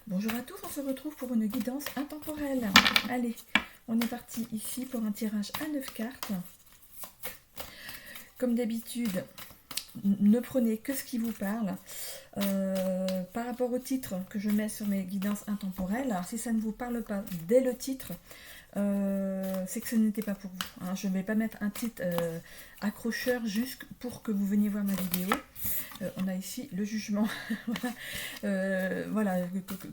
Bonjour à tous, on se retrouve pour une guidance intemporelle. Allez, on est parti ici pour un tirage à 9 cartes. Comme d'habitude, ne prenez que ce qui vous parle. Par rapport au titre que je mets sur mes guidances intemporelles, alors si ça ne vous parle pas dès le titre, c'est que ce n'était pas pour vous. Hein. Je ne vais pas mettre un titre accrocheur juste pour que vous veniez voir ma vidéo. On a ici le jugement. Voilà,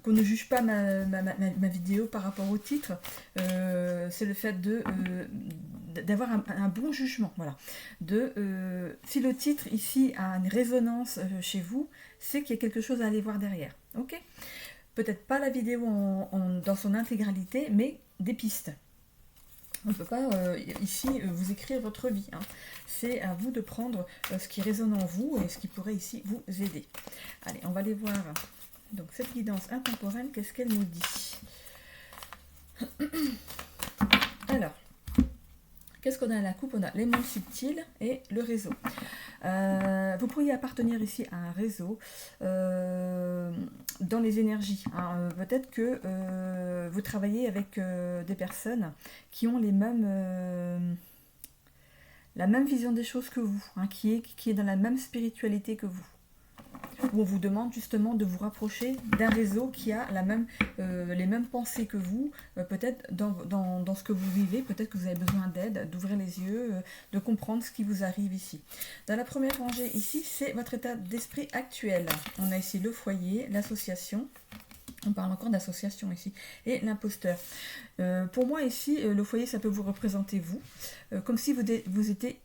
qu'on ne juge pas ma vidéo par rapport au titre. C'est le fait d'avoir un bon jugement. Voilà. Si le titre ici a une résonance chez vous, c'est qu'il y a quelque chose à aller voir derrière. Ok ? Peut-être pas la vidéo dans son intégralité, mais des pistes. On ne peut pas ici vous écrire votre vie. Hein. C'est à vous de prendre ce qui résonne en vous et ce qui pourrait ici vous aider. Allez, on va aller voir. Donc cette guidance intemporelle, qu'est-ce qu'elle nous dit? Alors, qu'est-ce qu'on a à la coupe? On a les mondes subtils et le réseau. Vous pourriez appartenir ici à un réseau dans les énergies. Hein. Peut-être que vous travaillez avec des personnes qui ont la même vision des choses que vous, hein, qui est dans la même spiritualité que vous. Où on vous demande justement de vous rapprocher d'un réseau qui a les mêmes pensées que vous, peut-être dans ce que vous vivez, peut-être que vous avez besoin d'aide, d'ouvrir les yeux, de comprendre ce qui vous arrive ici. Dans la première rangée ici, c'est votre état d'esprit actuel. On a ici le foyer, l'association, on parle encore d'association ici, et l'imposteur. Pour moi ici, le foyer, ça peut vous représenter vous, comme si vous étiez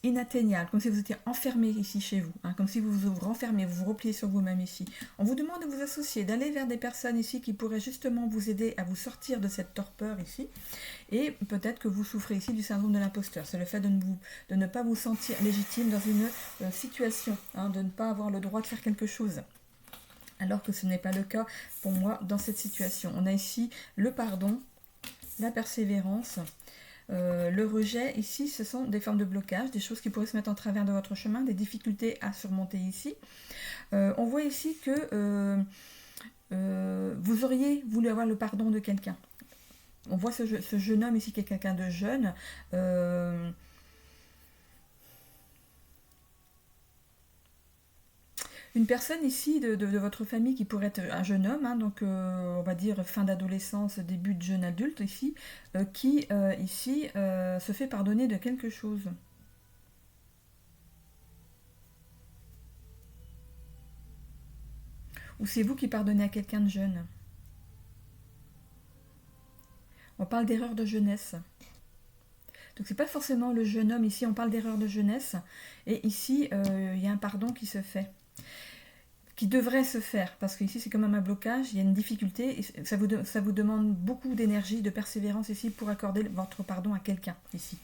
inatteignable, comme si vous étiez enfermé ici chez vous, hein, comme si vous vous renfermez, vous vous repliez sur vous-même ici. On vous demande de vous associer, d'aller vers des personnes ici qui pourraient justement vous aider à vous sortir de cette torpeur ici, et peut-être que vous souffrez ici du syndrome de l'imposteur. C'est le fait de ne pas vous sentir légitime dans une situation, hein, de ne pas avoir le droit de faire quelque chose. Alors que ce n'est pas le cas pour moi dans cette situation. On a ici le pardon, la persévérance, le rejet. Ici, ce sont des formes de blocage, des choses qui pourraient se mettre en travers de votre chemin, des difficultés à surmonter ici. On voit ici que vous auriez voulu avoir le pardon de quelqu'un. On voit ce jeune homme ici qui est quelqu'un de jeune. Une personne ici de votre famille qui pourrait être un jeune homme, hein, donc on va dire fin d'adolescence, début de jeune adulte ici, qui ici se fait pardonner de quelque chose. Ou c'est vous qui pardonnez à quelqu'un de jeune. On parle d'erreur de jeunesse. Donc c'est pas forcément le jeune homme ici, on parle d'erreur de jeunesse. Et ici, il y a un pardon qui se fait. Qui devrait se faire, parce qu'ici c'est quand même un blocage, il y a une difficulté, et ça vous demande beaucoup d'énergie, de persévérance ici pour accorder votre pardon à quelqu'un ici.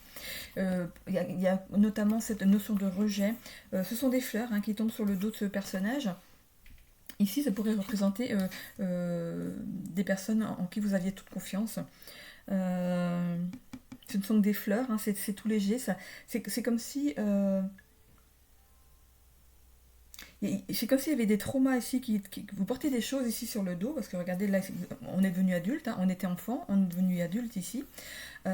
Il y a notamment cette notion de rejet. Ce sont des fleurs hein, qui tombent sur le dos de ce personnage. Ici, ça pourrait représenter des personnes en qui vous aviez toute confiance. Ce ne sont que des fleurs, hein, c'est tout léger. C'est comme si... c'est comme s'il y avait des traumas ici, vous portez des choses ici sur le dos, parce que regardez, là, on est devenu adulte, hein, on était enfant, on est devenu adulte ici. Il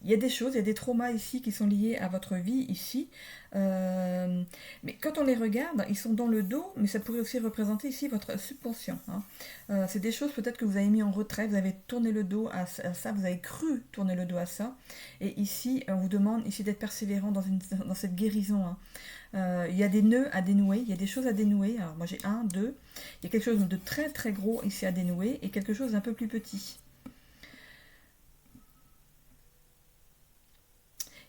y a des choses, il y a des traumas ici qui sont liés à votre vie ici. Mais quand on les regarde, ils sont dans le dos, mais ça pourrait aussi représenter ici votre subconscient. Hein. C'est des choses peut-être que vous avez mis en retrait, vous avez tourné le dos à ça, vous avez cru tourner le dos à ça. Et ici, on vous demande ici d'être persévérant dans cette guérison. Hein. Il y a des nœuds à dénouer, il y a des choses à dénouer. Alors moi j'ai 1, 2, il y a quelque chose de très très gros ici à dénouer et quelque chose d'un peu plus petit.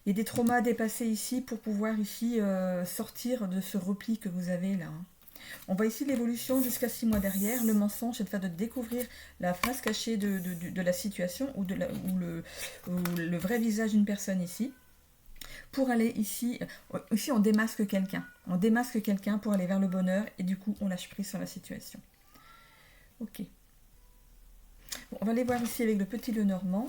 Il y a des traumas à dépasser ici pour pouvoir ici sortir de ce repli que vous avez là. Hein. On voit ici l'évolution jusqu'à 6 mois derrière. Le mensonge, c'est le fait de découvrir la face cachée de la situation ou le vrai visage d'une personne ici. Pour aller ici on démasque quelqu'un. On démasque quelqu'un pour aller vers le bonheur et du coup, on lâche prise sur la situation. Ok. Bon, on va aller voir ici avec le petit Lenormand.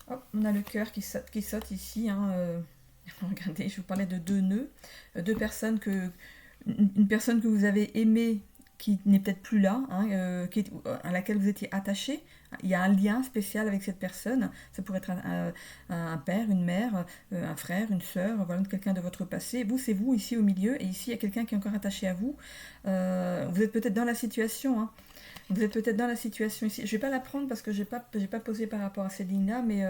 Hop, on a le cœur qui saute ici. Hein, regardez, je vous parlais de 2 nœuds. Une personne que vous avez aimée qui n'est peut-être plus là, hein, à laquelle vous étiez attaché. Il y a un lien spécial avec cette personne. Ça pourrait être un père, une mère, un frère, une sœur, voilà, quelqu'un de votre passé. Vous, c'est vous ici au milieu, et ici, il y a quelqu'un qui est encore attaché à vous. Vous êtes peut-être dans la situation, hein. Vous êtes peut-être dans la situation ici. Je ne vais pas la prendre parce que je n'ai pas posé par rapport à ces lignes-là, mais...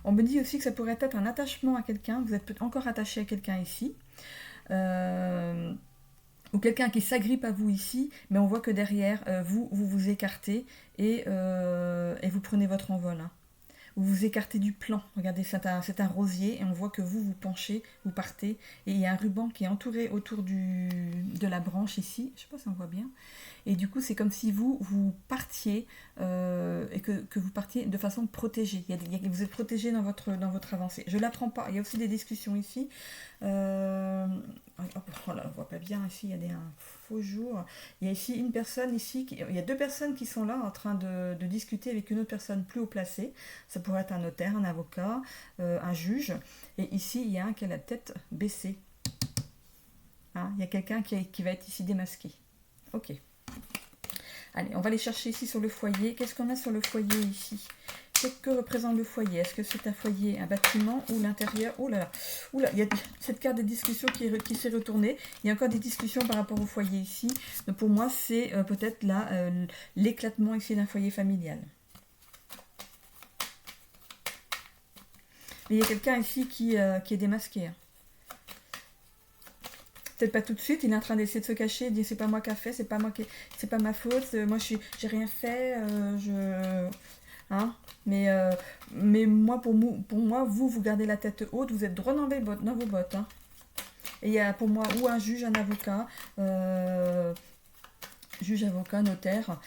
on me dit aussi que ça pourrait être un attachement à quelqu'un. Vous êtes encore attaché à quelqu'un ici. Ou quelqu'un qui s'agrippe à vous ici, mais on voit que derrière, vous vous écartez et vous prenez votre envol, hein. Vous vous écartez du plan. Regardez, c'est un rosier et on voit que vous vous partez. Et il y a un ruban qui est entouré autour de la branche ici. Je ne sais pas si on voit bien. Et du coup, c'est comme si vous partiez et que vous partiez de façon protégée. Vous êtes protégé dans votre avancée. Je ne la prends pas. Il y a aussi des discussions ici. Oh là, on ne voit pas bien ici. Il y a un faux jour. Il y a ici une personne ici. Il y a deux personnes qui sont là en train de discuter avec une autre personne plus haut placée. Ça pourrait être un notaire, un avocat, un juge. Et ici, il y a un qui a la tête baissée. Hein, il y a quelqu'un qui va être ici démasqué. Ok. Allez, on va aller chercher ici sur le foyer. Qu'est-ce qu'on a sur le foyer ici? Qu'est-ce que représente le foyer? Est-ce que c'est un foyer, un bâtiment ou l'intérieur? Oh là là, oula, il y a cette carte des discussions qui s'est retournée. Il y a encore des discussions par rapport au foyer ici. Donc pour moi, c'est peut-être là l'éclatement ici d'un foyer familial. Mais il y a quelqu'un ici qui est démasqué. Peut-être pas tout de suite, il est en train d'essayer de se cacher, de dire c'est pas moi qui a fait, c'est pas ma faute, moi j'ai rien fait, hein, mais moi pour moi vous gardez la tête haute, vous êtes droit dans vos bottes, hein. Et il y a pour moi ou un juge, un avocat, notaire,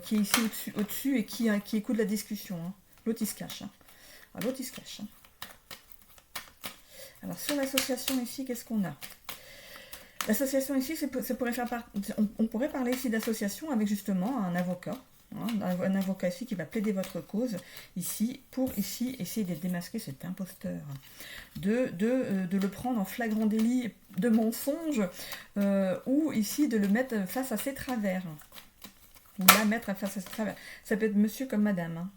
qui est ici au-dessus et qui écoute la discussion, hein. L'autre il se cache, hein. Alors, l'autre il se cache, hein. Alors sur l'association ici, qu'est-ce qu'on a? L'association ici, on pourrait parler ici d'association avec justement un avocat, hein, un avocat ici qui va plaider votre cause ici pour essayer de démasquer cet imposteur, de le prendre en flagrant délit de mensonge ou ici de le mettre face à ses travers, ou la mettre face à ses travers. Ça peut être monsieur comme madame, hein.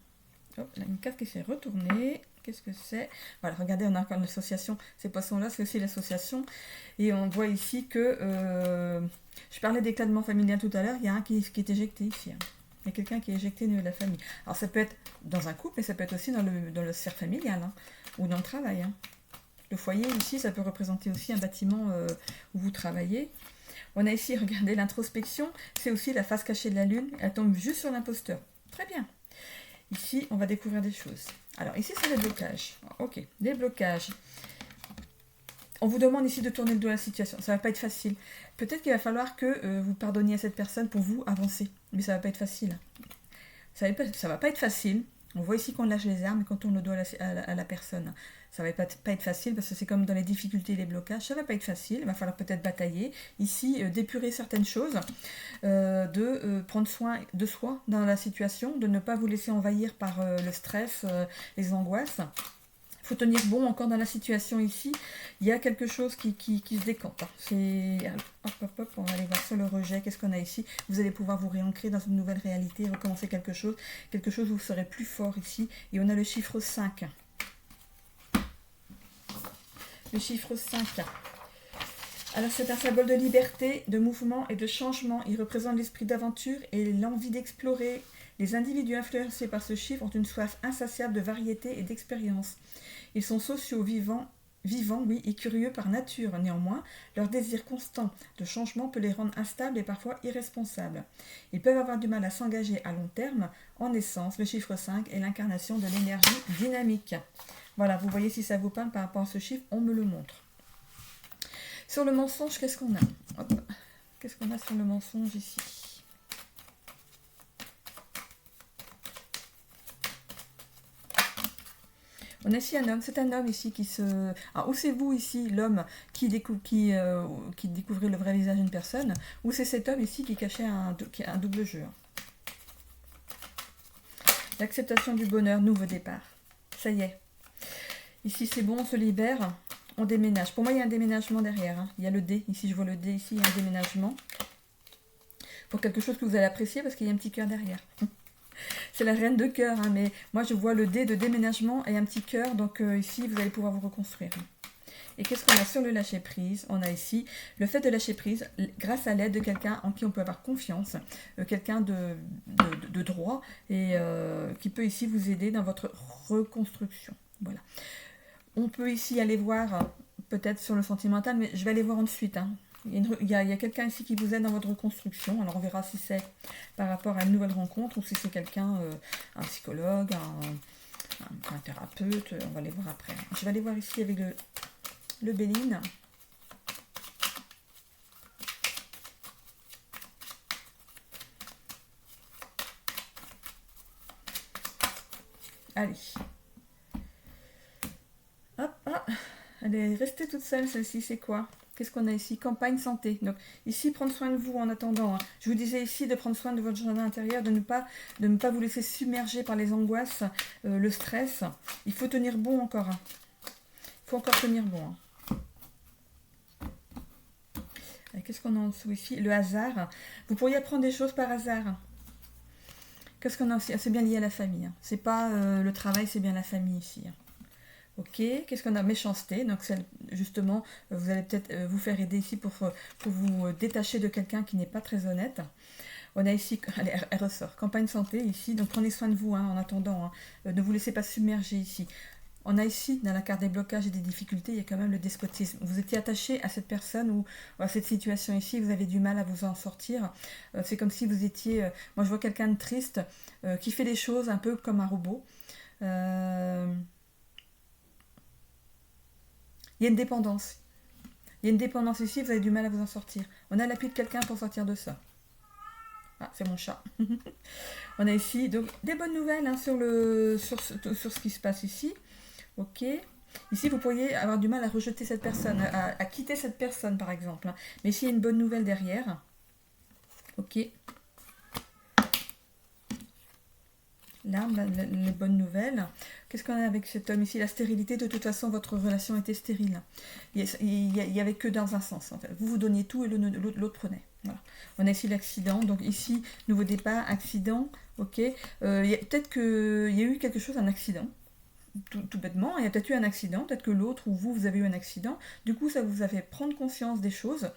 Oh, là, une carte qui s'est retournée. Qu'est-ce que c'est? Voilà, regardez, on a encore l'association. Ces poissons-là, c'est aussi l'association. Et on voit ici que... je parlais d'éclatement familial tout à l'heure. Il y a un qui est éjecté ici, hein. Il y a quelqu'un qui est éjecté au niveau de la famille. Alors, ça peut être dans un couple, mais ça peut être aussi dans le cercle familial, hein, ou dans le travail, hein. Le foyer, ici, ça peut représenter aussi un bâtiment où vous travaillez. On a ici, regardez, l'introspection. C'est aussi la face cachée de la lune. Elle tombe juste sur l'imposteur. Très bien. Ici, on va découvrir des choses. Alors, ici, c'est les blocages. Ok, les blocages. On vous demande ici de tourner le dos à la situation. Ça ne va pas être facile. Peut-être qu'il va falloir que vous pardonniez à cette personne pour vous avancer. Mais ça ne va pas être facile. Ça ne va pas être facile. On voit ici qu'on lâche les armes et qu'on tourne le dos à la personne. Ça ne va pas être facile parce que c'est comme dans les difficultés et les blocages. Ça ne va pas être facile. Il va falloir peut-être batailler. Ici, d'épurer certaines choses, de prendre soin de soi dans la situation, de ne pas vous laisser envahir par le stress, les angoisses. Il faut tenir bon encore dans la situation ici. Il y a quelque chose qui se décante. Hop, on va aller voir sur le rejet. Qu'est-ce qu'on a ici? Vous allez pouvoir vous réancrer dans une nouvelle réalité, recommencer quelque chose où vous serez plus fort ici. Et on a le chiffre 5. Le chiffre 5. Alors c'est un symbole de liberté, de mouvement et de changement. Il représente l'esprit d'aventure et l'envie d'explorer. Les individus influencés par ce chiffre ont une soif insatiable de variété et d'expérience. Ils sont sociaux, vivants, oui, et curieux par nature. Néanmoins, leur désir constant de changement peut les rendre instables et parfois irresponsables. Ils peuvent avoir du mal à s'engager à long terme. En essence, le chiffre 5 est l'incarnation de l'énergie dynamique. Voilà, vous voyez si ça vous parle par rapport à ce chiffre, on me le montre. Sur le mensonge, qu'est-ce qu'on a? Hop. Qu'est-ce qu'on a sur le mensonge ici? On a ici un homme, c'est un homme ici qui se... Alors, ou c'est vous ici, l'homme, qui découvrez le vrai visage d'une personne, ou c'est cet homme ici qui cachait un double jeu. L'acceptation du bonheur, nouveau départ. Ça y est. Ici c'est bon, on se libère. On déménage. Pour moi, il y a un déménagement derrière. Hein. Il y a le dé. Ici, je vois le dé. Ici, il y a un déménagement. Pour quelque chose que vous allez apprécier parce qu'il y a un petit cœur derrière. C'est la reine de cœur. Hein, mais moi, je vois le dé de déménagement et un petit cœur. Donc ici, vous allez pouvoir vous reconstruire. Et qu'est-ce qu'on a sur le lâcher prise? On a ici le fait de lâcher prise grâce à l'aide de quelqu'un en qui on peut avoir confiance, quelqu'un de droit et qui peut ici vous aider dans votre reconstruction. Voilà. On peut ici aller voir, peut-être sur le sentimental, mais je vais aller voir ensuite. Hein. Il y a quelqu'un ici qui vous aide dans votre reconstruction. Alors on verra si c'est par rapport à une nouvelle rencontre ou si c'est quelqu'un, un psychologue, un thérapeute. On va aller voir après. Je vais aller voir ici avec le Béline. Allez. Hop, hop. Elle est restée toute seule, celle-ci. C'est quoi? Qu'est-ce qu'on a ici? Campagne santé. Donc ici, prendre soin de vous en attendant. Hein. Je vous disais ici de prendre soin de votre jardin intérieur, de ne pas vous laisser submerger par les angoisses, le stress. Il faut tenir bon encore. Hein. Il faut encore tenir bon. Hein. Qu'est-ce qu'on a en dessous ici? Le hasard. Vous pourriez apprendre des choses par hasard. Qu'est-ce qu'on a aussi? C'est bien lié à la famille. Hein. C'est pas le travail, c'est bien la famille ici. Hein. Ok, qu'est-ce qu'on a? Méchanceté. Donc justement, vous allez peut-être vous faire aider ici pour vous détacher de quelqu'un qui n'est pas très honnête. On a ici, allez, elle ressort. Campagne santé ici. Donc prenez soin de vous hein, en attendant. Hein. Ne vous laissez pas submerger ici. On a ici, dans la carte des blocages et des difficultés, il y a quand même le despotisme. Vous étiez attaché à cette personne ou à cette situation ici, vous avez du mal à vous en sortir. C'est comme si vous étiez... moi, je vois quelqu'un de triste qui fait des choses un peu comme un robot. Il y a une dépendance. Il y a une dépendance ici, vous avez du mal à vous en sortir. On a l'appui de quelqu'un pour sortir de ça. Ah, c'est mon chat. On a ici donc, des bonnes nouvelles hein, sur ce qui se passe ici. Ok. Ici, vous pourriez avoir du mal à rejeter cette personne, à quitter cette personne, par exemple. Hein. Mais ici, il y a une bonne nouvelle derrière. Ok. L'arme, les bonnes nouvelles. Qu'est-ce qu'on a avec cet homme ici? La stérilité, de toute façon, votre relation était stérile. Il n'y avait que dans un sens. En fait. Vous donniez tout et l'autre prenait. Voilà. On a ici l'accident. Donc ici, nouveau départ, accident. Ok. Peut-être qu'il y a eu quelque chose, un accident. Tout bêtement, il y a peut-être eu un accident, peut-être que l'autre ou vous avez eu un accident, du coup ça vous a fait prendre conscience des choses,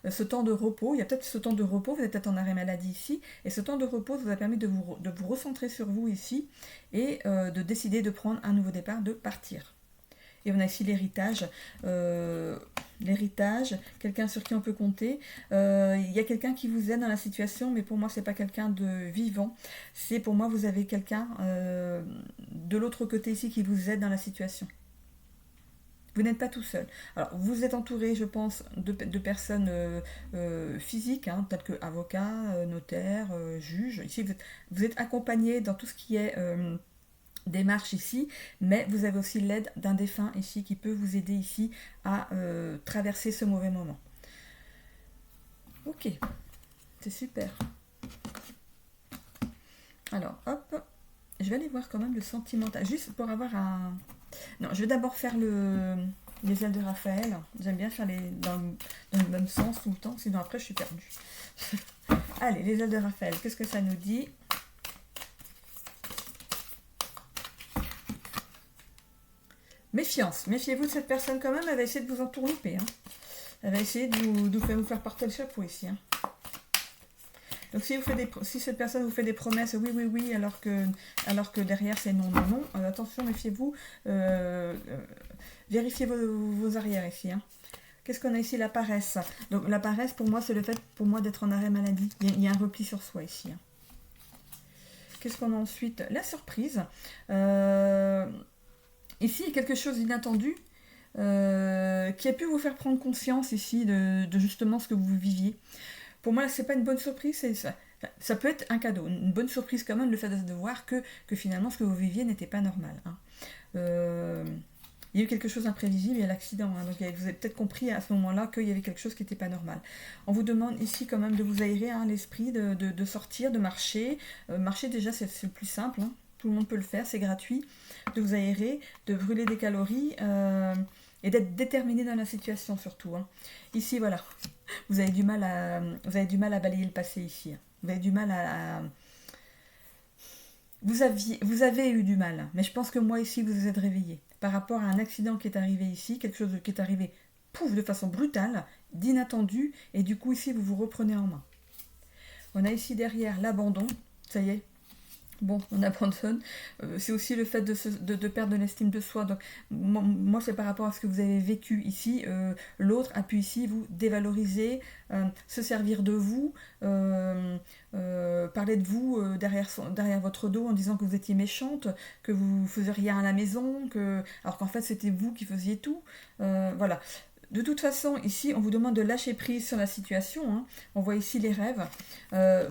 ce temps de repos, il y a peut-être ce temps de repos, vous êtes peut-être en arrêt maladie ici, et ce temps de repos vous a permis de vous recentrer sur vous ici, et de décider de prendre un nouveau départ, de partir. Et on a ici l'héritage, quelqu'un sur qui on peut compter. Il y a quelqu'un qui vous aide dans la situation, mais pour moi, c'est pas quelqu'un de vivant. C'est pour moi, vous avez quelqu'un de l'autre côté ici qui vous aide dans la situation. Vous n'êtes pas tout seul. Alors, vous êtes entouré, je pense, de personnes physiques, hein, telles que avocats, notaires, juges. Ici, vous êtes accompagné dans tout ce qui est... démarche ici, mais vous avez aussi l'aide d'un défunt ici qui peut vous aider ici à traverser ce mauvais moment. Ok, c'est super. Alors, hop, je vais aller voir quand même le sentimental, juste pour avoir un... Non, je vais d'abord faire les ailes de Raphaël. J'aime bien faire dans le même sens tout le temps, sinon après je suis perdue. Allez, les ailes de Raphaël, qu'est-ce que ça nous dit ? Méfiance, méfiez-vous de cette personne quand même, elle va essayer de vous entourlouper. Hein. Elle va essayer de vous faire porter le chapeau ici. Hein. Donc si cette personne vous fait des promesses, oui, oui, oui, alors que derrière c'est non, non, non, attention, méfiez-vous, vérifiez vos arrières ici. Hein. Qu'est-ce qu'on a ici? La paresse. Donc la paresse, pour moi, c'est le fait pour moi d'être en arrêt maladie. Il y a un repli sur soi ici. Hein. Qu'est-ce qu'on a ensuite? La surprise. Ici, il y a quelque chose d'inattendu qui a pu vous faire prendre conscience ici de justement ce que vous viviez. Pour moi, c'est pas une bonne surprise, ça peut être un cadeau. Une bonne surprise quand même, le fait de voir que finalement ce que vous viviez n'était pas normal. Hein. Il y a eu quelque chose d'imprévisible, il y a l'accident. Hein, donc vous avez peut-être compris à ce moment-là qu'il y avait quelque chose qui n'était pas normal. On vous demande ici quand même de vous aérer hein, l'esprit, de sortir, de marcher. Marcher déjà, c'est le plus simple. Hein. Tout le monde peut le faire, c'est gratuit. De vous aérer, de brûler des calories. Et d'être déterminé dans la situation surtout. Hein. Ici, voilà, vous avez du mal à balayer le passé ici. Hein. Vous avez du mal à... Vous avez eu du mal, mais je pense que moi ici, vous vous êtes réveillé. Par rapport à un accident qui est arrivé ici, quelque chose qui est arrivé, pouf, de façon brutale, d'inattendu, et du coup ici, vous vous reprenez en main. On a ici derrière l'abandon, ça y est, bon, on abandonne. C'est aussi le fait de perdre l'estime de soi. Donc, moi, c'est par rapport à ce que vous avez vécu ici. L'autre a pu ici vous dévaloriser, se servir de vous, parler de vous derrière votre dos en disant que vous étiez méchante, que vous ne faisiez rien à la maison, alors qu'en fait, c'était vous qui faisiez tout. Voilà. De toute façon, ici, on vous demande de lâcher prise sur la situation. Hein. On voit ici les rêves.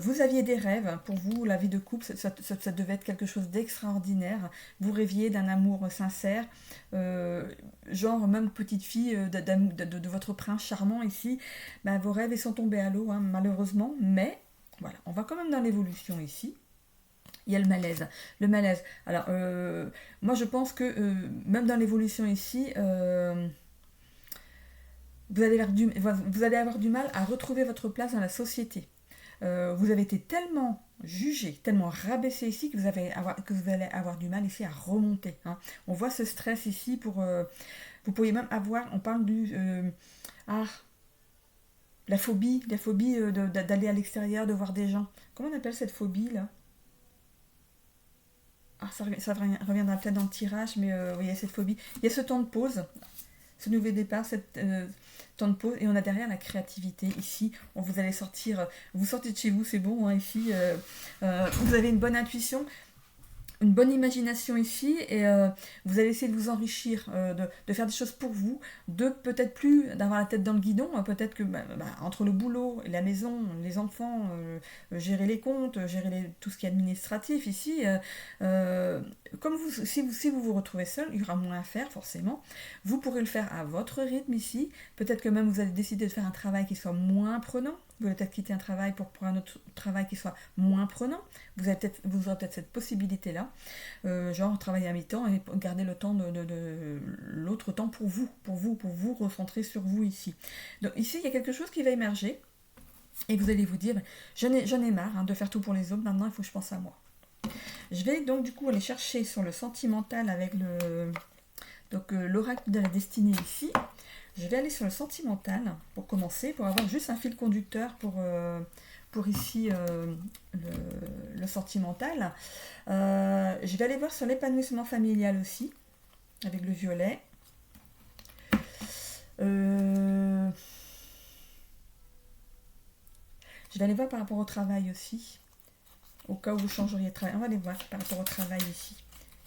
Vous aviez des rêves. Pour vous, la vie de couple, ça devait être quelque chose d'extraordinaire. Vous rêviez d'un amour sincère. Genre, même petite fille de votre prince charmant ici. Ben, vos rêves ils sont tombés à l'eau, hein, malheureusement. Mais, voilà, on va quand même dans l'évolution ici. Il y a le malaise. Le malaise. Alors, moi, je pense que même dans l'évolution ici... vous allez avoir du mal à retrouver votre place dans la société. Vous avez été tellement jugé, tellement rabaissé ici que vous allez avoir du mal ici à remonter. Hein. On voit ce stress ici vous pourriez même avoir, on parle la phobie d'aller à l'extérieur, de voir des gens. Comment on appelle cette phobie là? Ça reviendra peut-être dans le tirage, mais il y a cette phobie. Il y a ce temps de pause, ce nouveau départ, cette temps de pause, et on a derrière la créativité. Ici, vous allez sortir, vous sortez de chez vous, c'est bon, hein, ici, vous avez une bonne intuition, une bonne imagination ici, et vous allez essayer de vous enrichir, de faire des choses pour vous, de peut-être plus d'avoir la tête dans le guidon, peut-être que entre le boulot et la maison, les enfants, gérer les comptes, gérer tout ce qui est administratif ici, comme si vous retrouvez seul, il y aura moins à faire forcément. Vous pourrez le faire à votre rythme ici. Peut-être que même vous allez décider de faire un travail qui soit moins prenant. Vous allez peut-être quitter un travail pour un autre travail qui soit moins prenant. Vous aurez peut-être cette possibilité-là. Genre travailler à mi-temps et garder le temps l'autre temps pour vous recentrer sur vous ici. Donc ici, il y a quelque chose qui va émerger. Et vous allez vous dire, j'en ai marre de faire tout pour les autres. Maintenant, il faut que je pense à moi. Je vais donc du coup aller chercher sur le sentimental avec l'oracle de la destinée ici. Je vais aller sur le sentimental pour commencer, pour avoir juste un fil conducteur pour ici le sentimental. Je vais aller voir sur l'épanouissement familial aussi, avec le violet. Je vais aller voir par rapport au travail aussi. Au cas où vous changeriez de travail. On va aller voir par rapport au travail ici.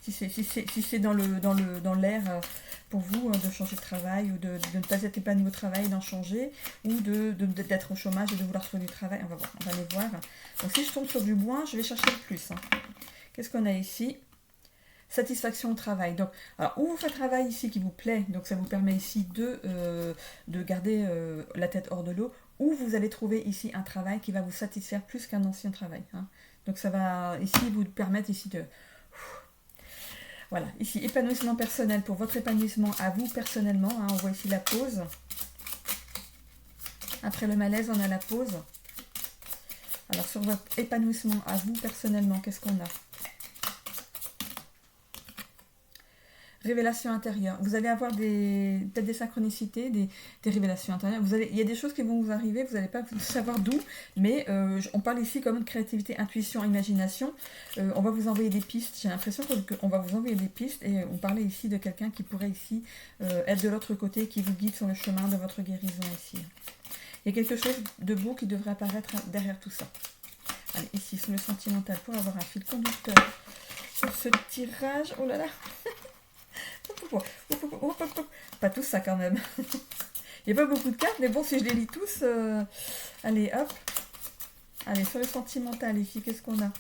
Si c'est dans l'air pour vous de changer de travail ou de ne pas être épanoui au travail, d'en changer, ou d'être au chômage et de vouloir trouver du travail. On va aller voir. Donc si je tombe sur du bois, je vais chercher le plus. Hein. Qu'est-ce qu'on a ici? Satisfaction au travail. Donc, alors, ou vous faites un travail ici qui vous plaît, donc ça vous permet ici de garder la tête hors de l'eau, ou vous allez trouver ici un travail qui va vous satisfaire plus qu'un ancien travail. Hein. Donc ça va ici vous permettre ici de... Voilà, ici épanouissement personnel pour votre épanouissement à vous personnellement. Hein, on voit ici la pause. Après le malaise, on a la pause. Alors sur votre épanouissement à vous personnellement, qu'est-ce qu'on a? Révélation intérieure. Vous allez avoir peut-être des synchronicités, des révélations intérieures. Il y a des choses qui vont vous arriver, vous n'allez pas savoir d'où, mais on parle ici quand même de créativité, intuition, imagination. On va vous envoyer des pistes. J'ai l'impression qu'on va vous envoyer des pistes, et on parlait ici de quelqu'un qui pourrait ici être de l'autre côté, qui vous guide sur le chemin de votre guérison ici. Il y a quelque chose de beau qui devrait apparaître derrière tout ça. Allez, ici, sur le sentimental, pour avoir un fil conducteur sur ce tirage. Oh là là. Pas tout ça quand même. Il n'y a pas beaucoup de cartes, mais bon, si je les lis tous... Allez, hop. Allez, sur le sentimental, ici, qu'est-ce qu'on a?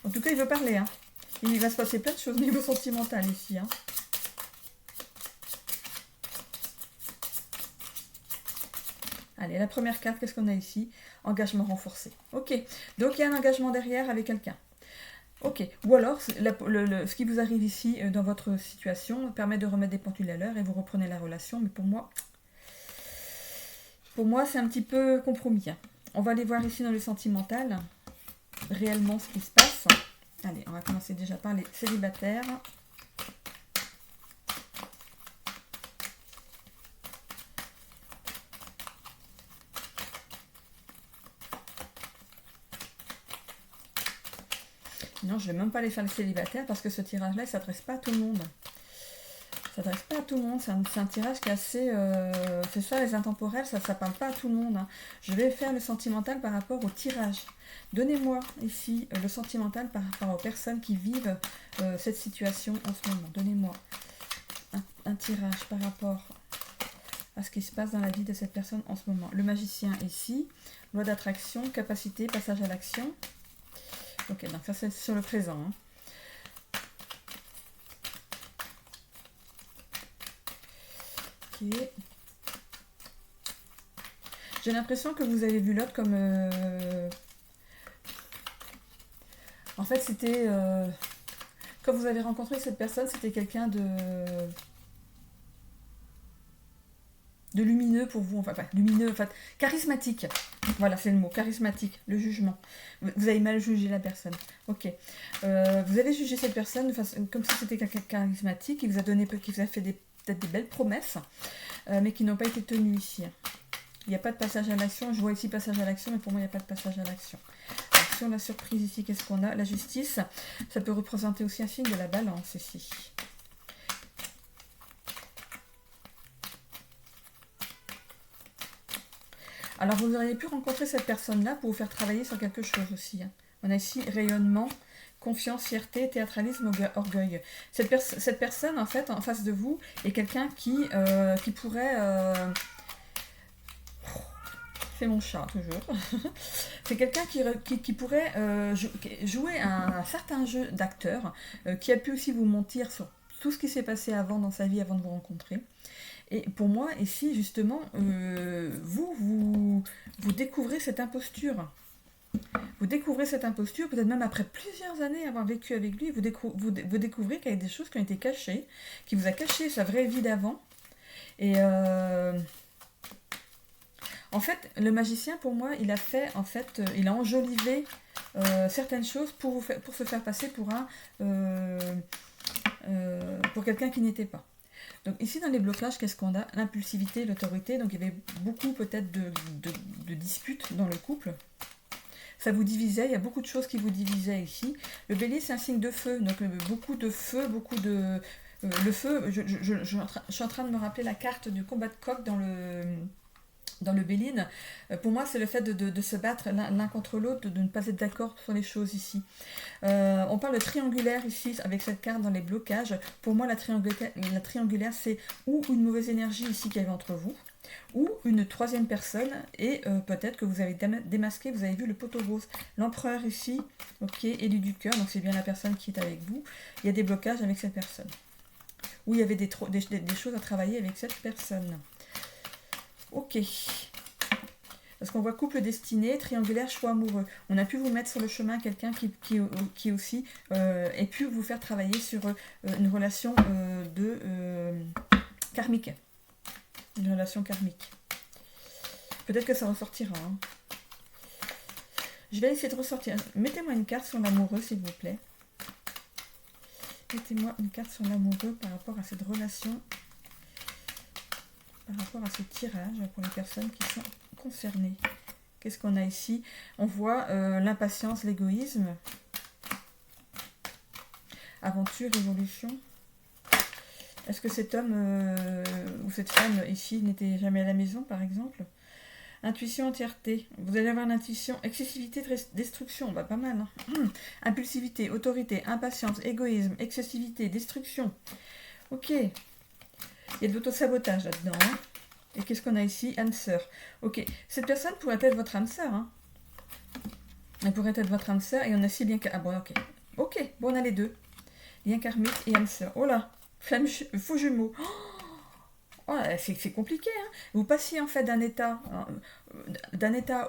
En tout cas, il veut parler. Hein. Il va se passer plein de choses au niveau sentimental, ici. Hein. Allez, la première carte, qu'est-ce qu'on a ici? Engagement renforcé. Ok, donc il y a un engagement derrière avec quelqu'un. Ok. Ou alors, ce qui vous arrive ici dans votre situation permet de remettre des pendules à l'heure et vous reprenez la relation. Mais pour moi c'est un petit peu compromis, hein. On va aller voir ici dans le sentimental, réellement ce qui se passe. Allez, on va commencer déjà par les célibataires. Non, je ne vais même pas les faire les célibataires parce que ce tirage-là, il ne s'adresse pas à tout le monde. Ça s'adresse pas à tout le monde, c'est un tirage qui est assez... c'est ça, les intemporels, ça ne parle pas à tout le monde, hein. Je vais faire le sentimental par rapport au tirage. Donnez-moi ici le sentimental par rapport aux personnes qui vivent cette situation en ce moment. Donnez-moi un tirage par rapport à ce qui se passe dans la vie de cette personne en ce moment. Le magicien ici, loi d'attraction, capacité, passage à l'action. Ok, donc ça c'est sur le présent, hein. Ok. J'ai l'impression que vous avez vu l'autre comme... En fait, c'était... Quand vous avez rencontré cette personne, c'était quelqu'un de lumineux pour vous. Enfin, lumineux, enfin, charismatique. Voilà, c'est le mot, charismatique, le jugement. Vous avez mal jugé la personne. Ok. Vous avez jugé cette personne de façon, comme si c'était quelqu'un de charismatique, qui vous a donné, qui vous a fait peut-être des belles promesses, mais qui n'ont pas été tenues ici. Il n'y a pas de passage à l'action. Je vois ici passage à l'action, mais pour moi, il n'y a pas de passage à l'action. Alors, sur la surprise ici, qu'est-ce qu'on a? La justice. Ça peut représenter aussi un signe de la balance ici. Alors, vous auriez pu rencontrer cette personne-là pour vous faire travailler sur quelque chose aussi, hein. On a ici rayonnement, confiance, fierté, théâtralisme, orgueil. Cette personne, en fait, en face de vous, est quelqu'un qui pourrait... C'est mon chat, toujours. C'est quelqu'un qui pourrait jouer un certain jeu d'acteur, qui a pu aussi vous mentir sur tout ce qui s'est passé avant dans sa vie, avant de vous rencontrer. Et pour moi, ici, justement, vous découvrez cette imposture. Vous découvrez cette imposture, peut-être même après plusieurs années avoir vécu avec lui, vous découvrez qu'il y a des choses qui ont été cachées, qui vous a caché sa vraie vie d'avant. Et en fait, le magicien, pour moi, il a enjolivé certaines choses pour se faire passer pour quelqu'un qui n'était pas. Donc ici, dans les blocages, qu'est-ce qu'on a? L'impulsivité, l'autorité. Donc il y avait beaucoup peut-être de disputes dans le couple. Ça vous divisait, il y a beaucoup de choses qui vous divisaient ici. Le bélier, c'est un signe de feu. Donc beaucoup de feu, beaucoup de... le feu, je suis en train de me rappeler la carte du combat de coq dans le Béline. Pour moi, c'est le fait de se battre l'un contre l'autre, de ne pas être d'accord sur les choses ici. On parle de triangulaire ici, avec cette carte dans les blocages. Pour moi, la triangulaire, c'est ou une mauvaise énergie ici qu'il y avait entre vous, ou une troisième personne, et peut-être que vous avez démasqué, vous avez vu le poteau rose. L'empereur ici, ok, élu du cœur, donc c'est bien la personne qui est avec vous. Il y a des blocages avec cette personne. Ou il y avait des choses à travailler avec cette personne. Ok. Parce qu'on voit couple destiné, triangulaire, choix amoureux. On a pu vous mettre sur le chemin quelqu'un qui aussi ait pu vous faire travailler sur une relation karmique. Une relation karmique. Peut-être que ça ressortira, hein. Je vais essayer de ressortir. Mettez-moi une carte sur l'amoureux, s'il vous plaît. Mettez-moi une carte sur l'amoureux par rapport à cette relation, par rapport à ce tirage pour les personnes qui sont concernées. Qu'est-ce qu'on a ici? On voit l'impatience, l'égoïsme, aventure, évolution. Est-ce que cet homme ou cette femme ici n'était jamais à la maison, par exemple? Intuition, entièreté. Vous allez avoir une intuition, excessivité, destruction. Bah, pas mal, hein. Impulsivité, autorité, impatience, égoïsme, excessivité, destruction. Ok. Il y a de l'autosabotage là-dedans, hein. Et qu'est-ce qu'on a ici? Âme sœur. Ok. Cette personne pourrait être votre âme sœur, hein. Elle pourrait être votre âme sœur. Et on a aussi bien... Ah bon, ok. Ok. Bon, on a les deux. Lien karmique et âme sœur. Oh là. Faux jumeau. Oh, c'est compliqué, hein. Vous passiez en fait d'un état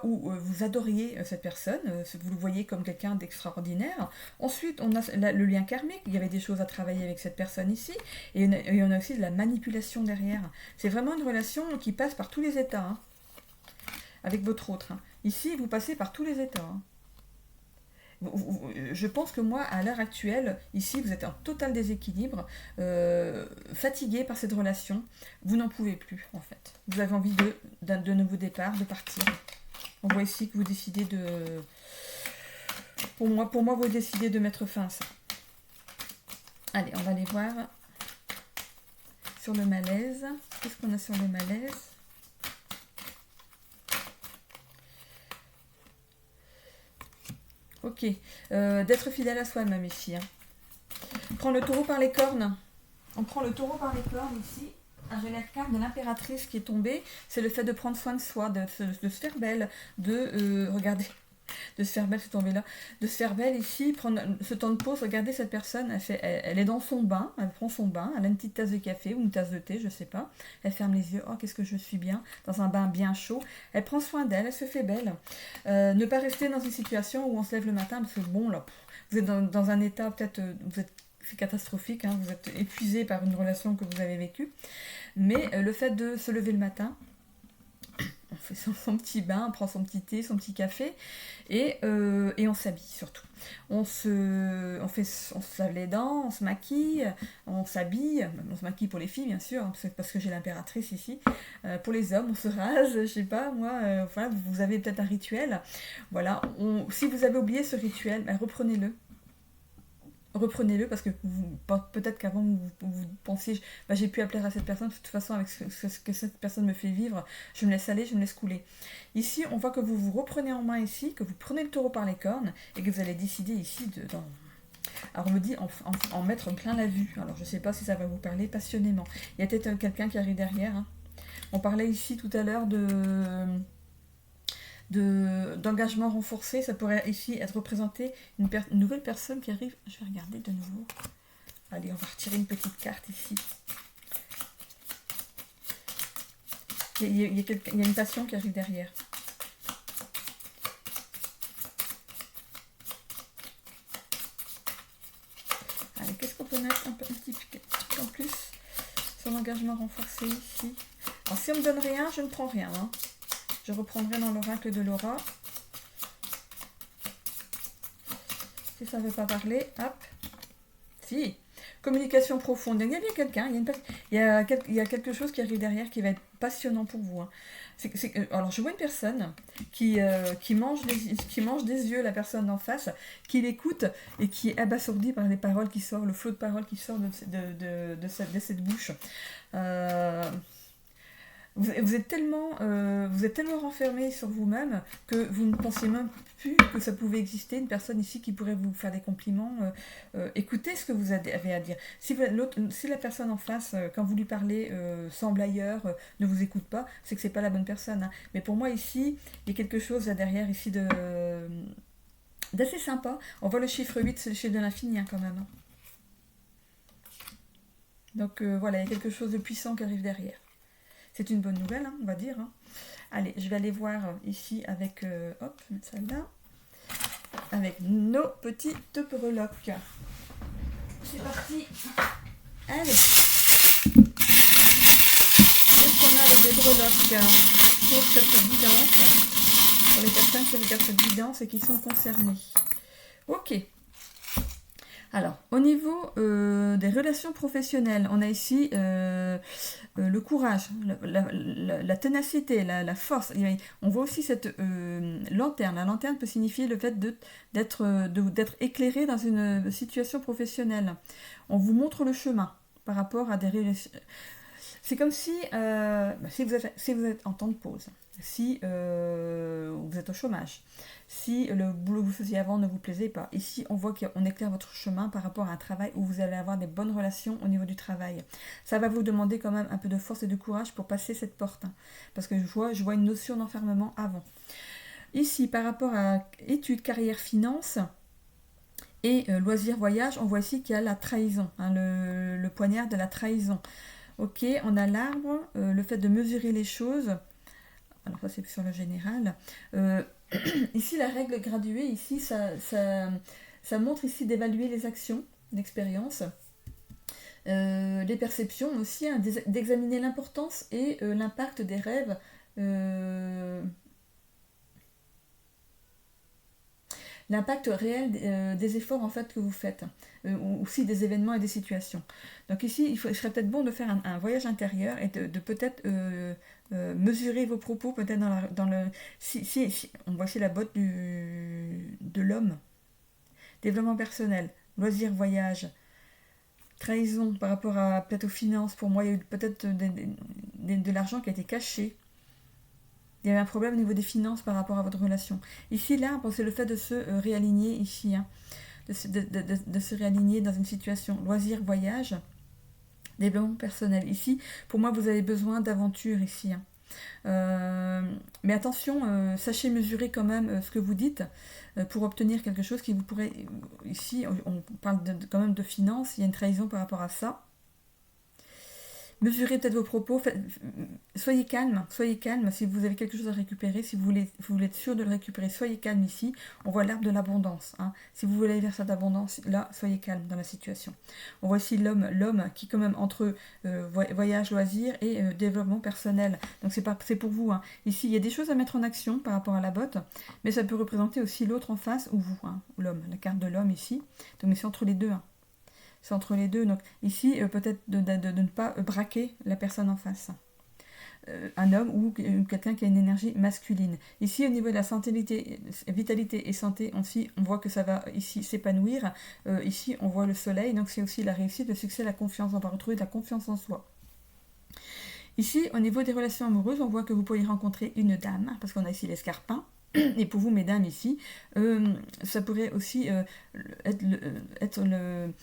où vous adoriez cette personne, vous le voyez comme quelqu'un d'extraordinaire. Ensuite, on a le lien karmique, il y avait des choses à travailler avec cette personne ici, et on a aussi de la manipulation derrière. C'est vraiment une relation qui passe par tous les états, hein, avec votre autre, hein. Ici, vous passez par tous les états, hein. Je pense que moi, à l'heure actuelle, ici, vous êtes en total déséquilibre, fatigué par cette relation. Vous n'en pouvez plus, en fait. Vous avez envie de nouveau départ, de partir. On voit ici que vous décidez de... Pour moi, vous décidez de mettre fin à ça. Allez, on va aller voir sur le malaise. Qu'est-ce qu'on a sur le malaise ? Ok, d'être fidèle à soi-même ici, hein. On prend le taureau par les cornes. On prend le taureau par les cornes ici. J'ai la carte de l'impératrice qui est tombée. C'est le fait de prendre soin de soi, de se faire belle, regardez, de se faire belle, c'est tombé là, de se faire belle ici, prendre ce temps de pause. Regardez cette personne, elle est dans son bain, elle prend son bain, elle a une petite tasse de café ou une tasse de thé, je sais pas. Elle ferme les yeux, oh qu'est-ce que je suis bien, dans un bain bien chaud. Elle prend soin d'elle, elle se fait belle. Ne pas rester dans une situation où on se lève le matin parce que bon là, vous êtes dans un état peut-être, c'est catastrophique, hein, vous êtes épuisé par une relation que vous avez vécue. Mais le fait de se lever le matin, on fait son petit bain, on prend son petit thé, son petit café, et on s'habille surtout. On se lave les dents, on se maquille, on s'habille, on se maquille pour les filles bien sûr, parce que j'ai l'impératrice ici. Pour les hommes, on se rase, je sais pas, moi, voilà, vous avez peut-être un rituel. Voilà, si vous avez oublié ce rituel, ben, reprenez-le. Reprenez-le parce que peut-être qu'avant vous pensiez j'ai pu appeler à cette personne, de toute façon avec ce que cette personne me fait vivre, je me laisse aller, je me laisse couler. Ici on voit que vous vous reprenez en main ici, que vous prenez le taureau par les cornes et que vous allez décider ici alors on me dit en mettre plein la vue. Alors je sais pas si ça va vous parler passionnément. Il y a peut-être quelqu'un qui arrive derrière, hein. On parlait ici tout à l'heure d'engagement renforcé, ça pourrait ici être représenté une nouvelle personne qui arrive. Je vais regarder de nouveau. Allez, on va retirer une petite carte ici. Il y a une passion qui arrive derrière. Allez, qu'est-ce qu'on peut mettre un petit peu en plus sur l'engagement renforcé ici? Alors si on me donne rien, je ne prends rien, hein. Je reprendrai dans l'oracle de Laura. Si ça ne veut pas parler, hop. Si. Communication profonde. Il y a bien quelqu'un, il y a quelque chose qui arrive derrière qui va être passionnant pour vous, hein. Alors je vois une personne qui mange des yeux la personne d'en face, qui l'écoute et qui est abasourdie par les paroles qui sortent, le flot de paroles qui sort de cette bouche. Vous êtes tellement renfermé sur vous-même que vous ne pensiez même plus que ça pouvait exister, une personne ici qui pourrait vous faire des compliments. Écoutez ce que vous avez à dire. Si la personne en face, quand vous lui parlez, semble ailleurs, ne vous écoute pas, c'est que c'est pas la bonne personne, hein. Mais pour moi ici, il y a quelque chose là derrière ici d'assez sympa. On voit le chiffre 8, c'est le chiffre de l'infini, hein, quand même, hein. Donc voilà, il y a quelque chose de puissant qui arrive derrière. C'est une bonne nouvelle, hein, on va dire, hein. Allez, je vais aller voir ici avec... hop, je vais mettre celle-là. Avec nos petites breloques. C'est parti. Allez. Qu'est-ce qu'on a avec des breloques pour cette guidance? Pour les personnes qui regardent cette guidance et qui sont concernées. Ok. Alors, au niveau des relations professionnelles, on a ici le courage, la ténacité, la force. On voit aussi cette lanterne. La lanterne peut signifier le fait d'être éclairé dans une situation professionnelle. On vous montre le chemin par rapport à des relations. C'est comme si vous êtes en temps de pause, si vous êtes au chômage, si le boulot que vous faisiez avant ne vous plaisait pas. Ici, on voit qu'on éclaire votre chemin par rapport à un travail où vous allez avoir des bonnes relations au niveau du travail. Ça va vous demander quand même un peu de force et de courage pour passer cette porte, hein, parce que je vois une notion d'enfermement avant. Ici, par rapport à études, carrière, finance et loisirs, voyage, on voit ici qu'il y a la trahison, hein, le poignard de la trahison. Ok, on a l'arbre, le fait de mesurer les choses. Alors ça c'est sur le général. Euh, Ici la règle graduée, ici ça montre ici d'évaluer les actions, l'expérience, les perceptions aussi, hein, d'examiner l'importance et l'impact des rêves. euh, L'impact réel des efforts en fait que vous faites, ou aussi des événements et des situations. Donc ici, il serait peut-être bon de faire un voyage intérieur et de peut-être mesurer vos propos, peut-être dans le... Si, on voit ici la botte de l'homme, développement personnel, loisirs, voyage, trahison par rapport à peut-être aux finances. Pour moi, il y a eu peut-être de l'argent qui a été caché. Il y avait un problème au niveau des finances par rapport à votre relation. Ici, là, c'est le fait de se réaligner ici, hein, de se réaligner dans une situation. Loisir, voyage, développement personnel. Ici, pour moi, vous avez besoin d'aventure ici, hein. Mais attention, sachez mesurer quand même ce que vous dites pour obtenir quelque chose qui vous pourrait... Ici, on parle quand même de finances, il y a une trahison par rapport à ça. Mesurez peut-être vos propos, soyez calme si vous avez quelque chose à récupérer, si vous voulez être sûr de le récupérer, soyez calme ici. On voit l'arbre de l'abondance, hein. Si vous voulez aller vers cette abondance, là, soyez calme dans la situation. On voit ici l'homme qui quand même entre voyage, loisir et développement personnel. Donc c'est pour vous, hein. Ici, il y a des choses à mettre en action par rapport à la botte, mais ça peut représenter aussi l'autre en face ou vous, hein, l'homme, la carte de l'homme ici. Donc mais c'est entre les deux, hein. C'est entre les deux. Donc ici, peut-être de ne pas braquer la personne en face. Un homme ou quelqu'un qui a une énergie masculine. Ici, au niveau de la santé, vitalité et santé, on voit que ça va ici s'épanouir. Ici, on voit le soleil. Donc c'est aussi la réussite, le succès, la confiance. On va retrouver de la confiance en soi. Ici, au niveau des relations amoureuses, on voit que vous pourriez rencontrer une dame, parce qu'on a ici l'escarpin. Et pour vous, mesdames, ici, ça pourrait aussi être le...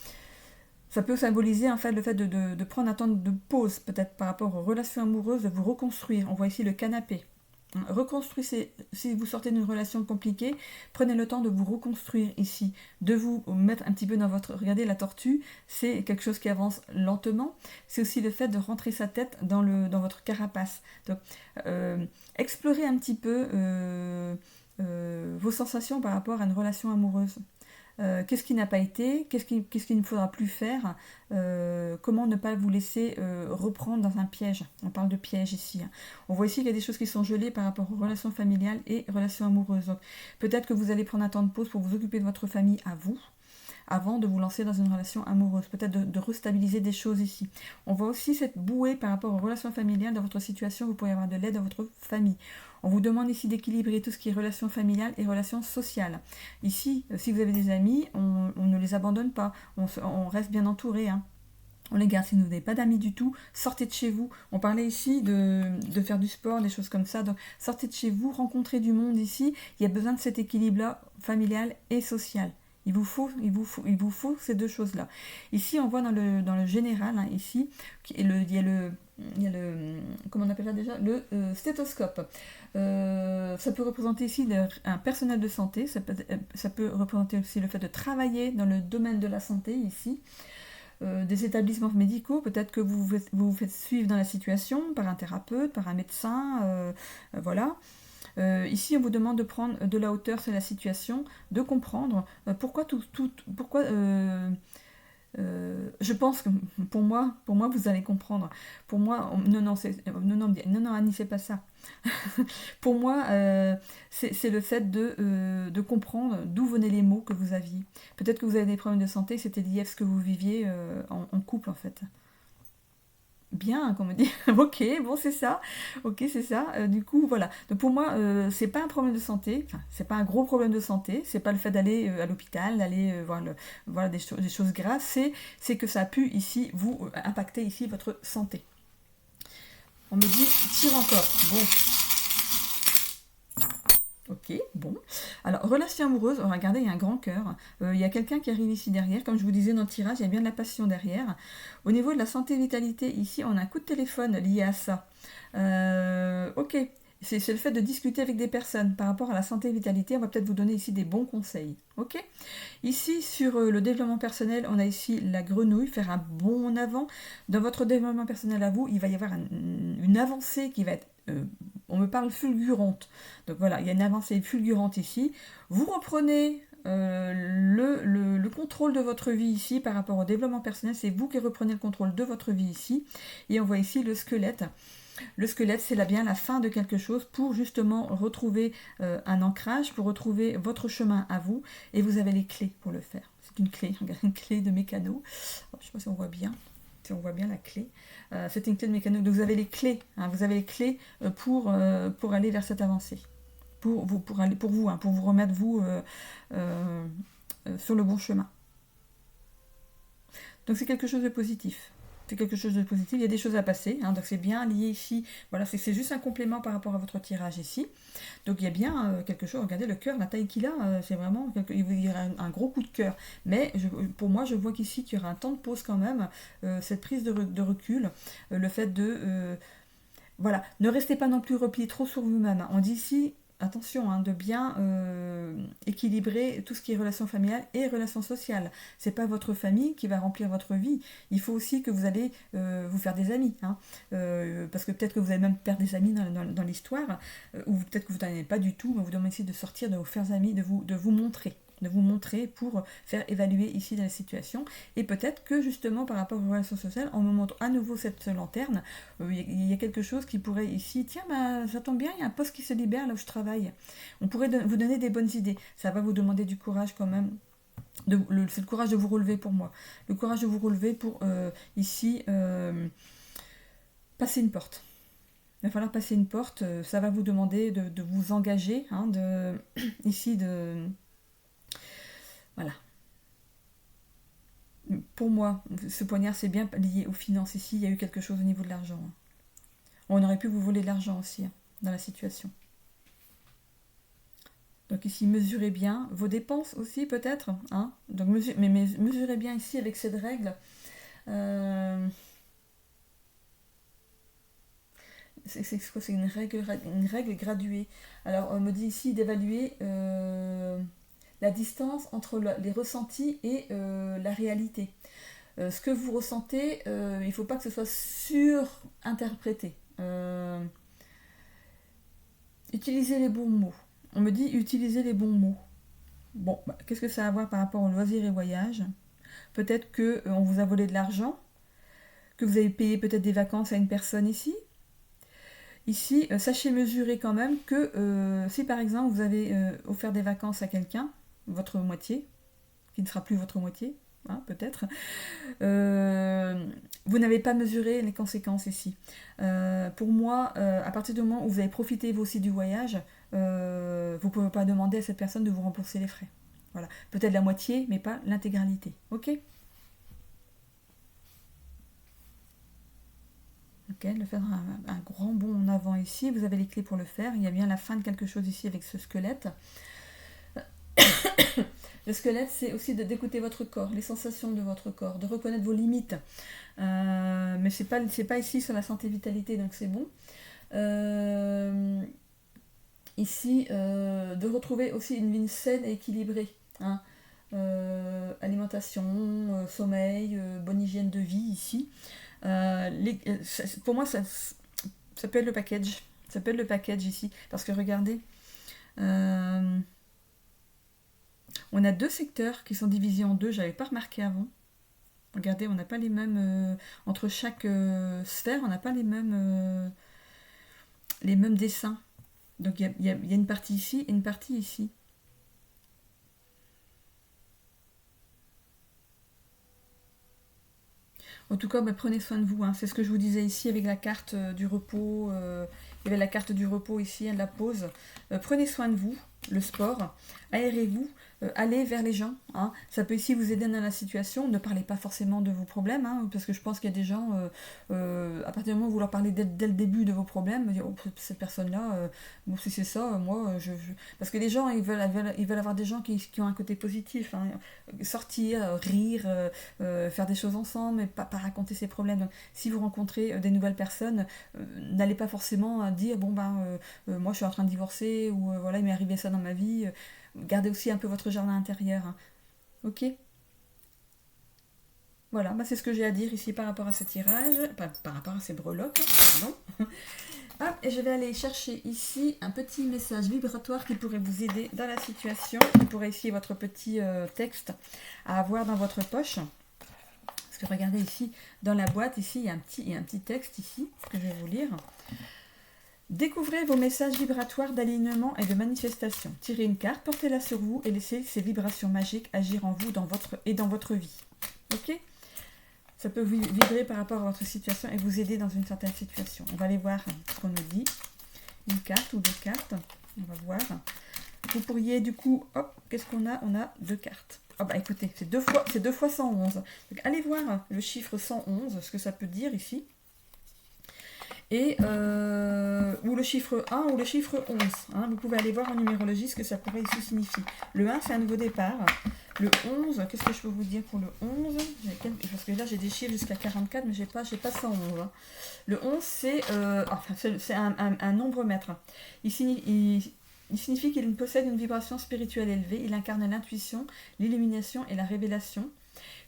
Ça peut symboliser en fait le fait de prendre un temps de pause peut-être par rapport aux relations amoureuses, de vous reconstruire. On voit ici le canapé. Reconstruisez, si vous sortez d'une relation compliquée, prenez le temps de vous reconstruire ici, de vous mettre un petit peu dans votre... Regardez la tortue, c'est quelque chose qui avance lentement. C'est aussi le fait de rentrer sa tête dans votre carapace. Donc, explorez un petit peu vos sensations par rapport à une relation amoureuse. Qu'est-ce qui n'a pas été, qu'est-ce qu'il ne faudra plus faire, comment ne pas vous laisser reprendre dans un piège. On parle de piège ici, hein. On voit ici qu'il y a des choses qui sont gelées par rapport aux relations familiales et relations amoureuses. Donc peut-être que vous allez prendre un temps de pause pour vous occuper de votre famille à vous, avant de vous lancer dans une relation amoureuse, peut-être de restabiliser des choses ici. On voit aussi cette bouée par rapport aux relations familiales. Dans votre situation, vous pourriez avoir de l'aide dans votre famille. On vous demande ici d'équilibrer tout ce qui est relations familiales et relations sociales. Ici, si vous avez des amis, on ne les abandonne pas, on reste bien entouré, hein. On les garde. Si vous n'avez pas d'amis du tout, sortez de chez vous. On parlait ici de faire du sport, des choses comme ça. Donc sortez de chez vous, rencontrez du monde ici. Il y a besoin de cet équilibre-là, familial et social. Il vous faut ces deux choses-là. Ici, on voit dans le général, hein, ici, il y a le comment on appelle ça déjà, le stéthoscope. Ça peut représenter ici un personnel de santé. Ça peut représenter aussi le fait de travailler dans le domaine de la santé ici. Des établissements médicaux, peut-être que vous vous faites suivre dans la situation par un thérapeute, par un médecin, voilà. Ici, on vous demande de prendre de la hauteur sur la situation, de comprendre pourquoi je pense que pour moi, vous allez comprendre. Pour moi, non, Annie, c'est pas ça. Pour moi, c'est le fait de comprendre d'où venaient les mots que vous aviez. Peut-être que vous avez des problèmes de santé, c'était lié à ce que vous viviez en couple, en fait. Bien, qu'on me dit, ok, bon, c'est ça, ok, c'est ça. Du coup, voilà. Donc pour moi, c'est pas un problème de santé, enfin, c'est pas un gros problème de santé, c'est pas le fait d'aller à l'hôpital, d'aller voir des choses graves, c'est que ça a pu ici vous impacter ici votre santé. On me dit, tire encore. Bon. Ok, bon. Alors, relation amoureuse, regardez, il y a un grand cœur. Il y a quelqu'un qui arrive ici derrière. Comme je vous disais dans le tirage, il y a bien de la passion derrière. Au niveau de la santé et vitalité, ici, on a un coup de téléphone lié à ça. Ok. C'est le fait de discuter avec des personnes par rapport à la santé et vitalité. On va peut-être vous donner ici des bons conseils. Ok. Ici, sur le développement personnel, on a ici la grenouille, faire un bond en avant. Dans votre développement personnel à vous, il va y avoir une avancée qui va être, on me parle fulgurante. Donc voilà, il y a une avancée fulgurante ici. Vous reprenez le contrôle de votre vie ici par rapport au développement personnel. C'est vous qui reprenez le contrôle de votre vie ici. Et on voit ici le squelette. Le squelette, c'est là bien la fin de quelque chose pour justement retrouver un ancrage, pour retrouver votre chemin à vous. Et vous avez les clés pour le faire. C'est une clé, regarde, une clé de mécano. Je ne sais pas si on voit bien. Si on voit bien la clé. C'est une clé de mécano. Donc vous avez les clés. Hein, vous avez les clés pour aller vers cette avancée. Pour vous remettre vous sur le bon chemin. Donc c'est quelque chose de positif. C'est quelque chose de positif, il y a des choses à passer, hein, donc c'est bien lié ici, voilà, c'est juste un complément par rapport à votre tirage ici, donc il y a bien quelque chose, regardez le cœur, la taille qu'il a, c'est vraiment, il y aura un gros coup de cœur, mais pour moi je vois qu'ici qu'il y aura un temps de pause quand même, cette prise de recul, le fait de, voilà, ne restez pas non plus replié trop sur vous-même, on dit ici, attention, hein, de bien équilibrer tout ce qui est relations familiales et relations sociales. C'est pas votre famille qui va remplir votre vie. Il faut aussi que vous allez vous faire des amis. Hein, parce que peut-être que vous allez même perdre des amis dans l'histoire, ou peut-être que vous n'en avez pas du tout, mais vous demandez ici de sortir, de vous faire amis, de vous montrer. De vous montrer pour faire évaluer ici la situation. Et peut-être que justement par rapport aux relations sociales, on me montre à nouveau cette lanterne. Il y a quelque chose qui pourrait ici, tiens, bah, ça tombe bien, il y a un poste qui se libère là où je travaille. On pourrait vous donner des bonnes idées. Ça va vous demander du courage quand même. C'est le courage de vous relever pour moi. Le courage de vous relever pour ici passer une porte. Il va falloir passer une porte. Ça va vous demander de vous engager. Hein, ici de... Voilà. Pour moi, ce poignard, c'est bien lié aux finances. Ici, il y a eu quelque chose au niveau de l'argent. On aurait pu vous voler de l'argent aussi, hein, dans la situation. Donc ici, mesurez bien vos dépenses aussi, peut-être. Hein. Donc, mesurez bien ici avec cette règle. C'est quoi? C'est une règle graduée. Alors, on me dit ici d'évaluer... la distance entre les ressentis et la réalité. Ce que vous ressentez, il ne faut pas que ce soit surinterprété. Utilisez les bons mots. On me dit utiliser les bons mots. Bon, bah, qu'est-ce que ça a à voir par rapport aux loisirs et voyages? Peut-être qu'on vous a volé de l'argent, que vous avez payé peut-être des vacances à une personne ici. Ici, sachez mesurer quand même que si par exemple vous avez offert des vacances à quelqu'un, votre moitié, qui ne sera plus votre moitié, hein, peut-être, vous n'avez pas mesuré les conséquences ici. Pour moi, à partir du moment où vous avez profité vous aussi du voyage, vous ne pouvez pas demander à cette personne de vous rembourser les frais. Voilà. Peut-être la moitié, mais pas l'intégralité. Ok? Ok, de faire un grand bond en avant ici. Vous avez les clés pour le faire. Il y a bien la fin de quelque chose ici avec ce squelette. Le squelette, c'est aussi d'écouter votre corps, les sensations de votre corps, de reconnaître vos limites. Mais c'est pas ici sur la santé vitalité, donc c'est bon. Ici, de retrouver aussi une vie saine et équilibrée. Hein. Alimentation, sommeil, bonne hygiène de vie ici. Pour moi, ça peut être le package. Ça peut être le package ici. Parce que regardez, on a deux secteurs qui sont divisés en deux. Je n'avais pas remarqué avant. Regardez, on n'a pas les mêmes... entre chaque sphère, on n'a pas les mêmes dessins. Donc il y a une partie ici et une partie ici. En tout cas, bah, prenez soin de vous. Hein. C'est ce que je vous disais ici avec la carte du repos. Il y avait la carte du repos ici, de la pause. Prenez soin de vous, le sport. Aérez-vous. Allez vers les gens. Hein. Ça peut ici vous aider dans la situation. Ne parlez pas forcément de vos problèmes. Hein, parce que je pense qu'il y a des gens, à partir du moment où vous leur parlez dès le début de vos problèmes, dire, oh, cette personne-là, bon, si c'est ça, moi, parce que les gens, ils veulent avoir des gens qui ont un côté positif. Hein. Sortir, rire, faire des choses ensemble, mais pas raconter ses problèmes. Donc, si vous rencontrez des nouvelles personnes, n'allez pas forcément de dire, bon moi je suis en train de divorcer, ou voilà, il m'est arrivé ça dans ma vie. Gardez aussi un peu votre jardin intérieur, hein. Ok? Voilà, c'est ce que j'ai à dire ici par rapport à ce tirage, par rapport à ces breloques, pardon. Ah, et je vais aller chercher ici un petit message vibratoire qui pourrait vous aider dans la situation, qui pourrait ici votre petit texte à avoir dans votre poche. Parce que regardez ici, dans la boîte, ici, il y a un petit texte ici, que je vais vous lire. Découvrez vos messages vibratoires d'alignement et de manifestation. Tirez une carte, portez-la sur vous et laissez ces vibrations magiques agir en vous dans votre vie. Ok? Ça peut vous vibrer par rapport à votre situation et vous aider dans une certaine situation. On va aller voir ce qu'on nous dit. Une carte ou 2 cartes. On va voir. Vous pourriez du coup... Hop, qu'est-ce qu'on a? On a 2 cartes. Ah bah écoutez, c'est 2 fois 111. Donc allez voir le chiffre 111, ce que ça peut dire ici. Et ou le chiffre 1 ou le chiffre 11. Hein, vous pouvez aller voir en numérologie ce que ça pourrait ici signifier. Le 1, c'est un nouveau départ. Le 11, qu'est-ce que je peux vous dire pour le 11? Parce que là, j'ai des chiffres jusqu'à 44, mais j'ai pas 111. Hein. Le 11, c'est un nombre maître. Il signifie qu'il possède une vibration spirituelle élevée. Il incarne l'intuition, l'illumination et la révélation.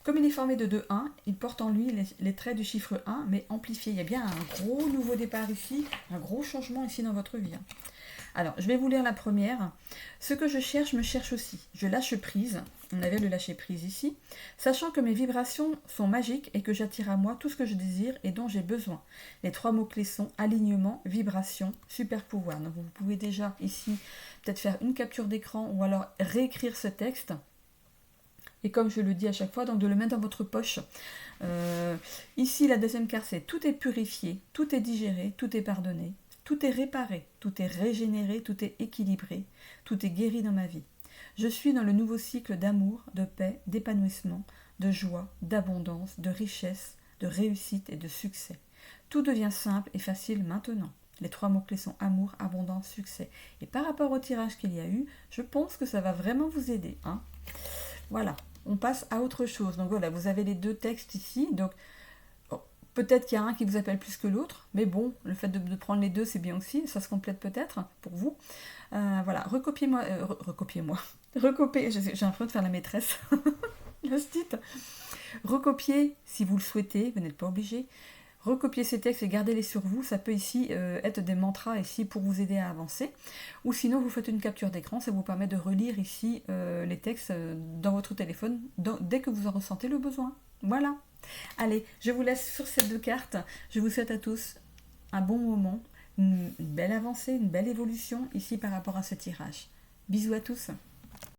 Comme il est formé de 2-1, il porte en lui les traits du chiffre 1, mais amplifiés. Il y a bien un gros nouveau départ ici, un gros changement ici dans votre vie. Alors, je vais vous lire la première. Ce que je cherche me cherche aussi. Je lâche prise. On avait le lâcher prise ici. Sachant que mes vibrations sont magiques et que j'attire à moi tout ce que je désire et dont j'ai besoin. Les 3 mots-clés sont alignement, vibration, super pouvoir. Donc, vous pouvez déjà ici peut-être faire une capture d'écran ou alors réécrire ce texte. Et comme je le dis à chaque fois, donc de le mettre dans votre poche. Ici, la deuxième carte, c'est tout est purifié, tout est digéré, tout est pardonné. Tout est réparé, tout est régénéré, tout est équilibré, tout est guéri dans ma vie. Je suis dans le nouveau cycle d'amour, de paix, d'épanouissement, de joie, d'abondance, de richesse, de réussite et de succès. Tout devient simple et facile maintenant. Les 3 mots-clés sont amour, abondance, succès. Et par rapport au tirage qu'il y a eu, je pense que ça va vraiment vous aider. Hein. Voilà, on passe à autre chose. Donc voilà, vous avez les 2 textes ici. Donc peut-être qu'il y a un qui vous appelle plus que l'autre, mais bon, le fait de prendre les 2, c'est bien aussi, ça se complète peut-être pour vous. Voilà, recopiez-moi. Recopiez, j'ai l'impression de faire la maîtresse, la petite. Recopiez si vous le souhaitez, vous n'êtes pas obligé. Recopiez ces textes et gardez-les sur vous, ça peut ici être des mantras ici pour vous aider à avancer. Ou sinon, vous faites une capture d'écran, ça vous permet de relire ici les textes dans votre téléphone dès que vous en ressentez le besoin. Voilà. Allez, je vous laisse sur ces 2 cartes. Je vous souhaite à tous un bon moment, une belle avancée, une belle évolution ici par rapport à ce tirage. Bisous à tous.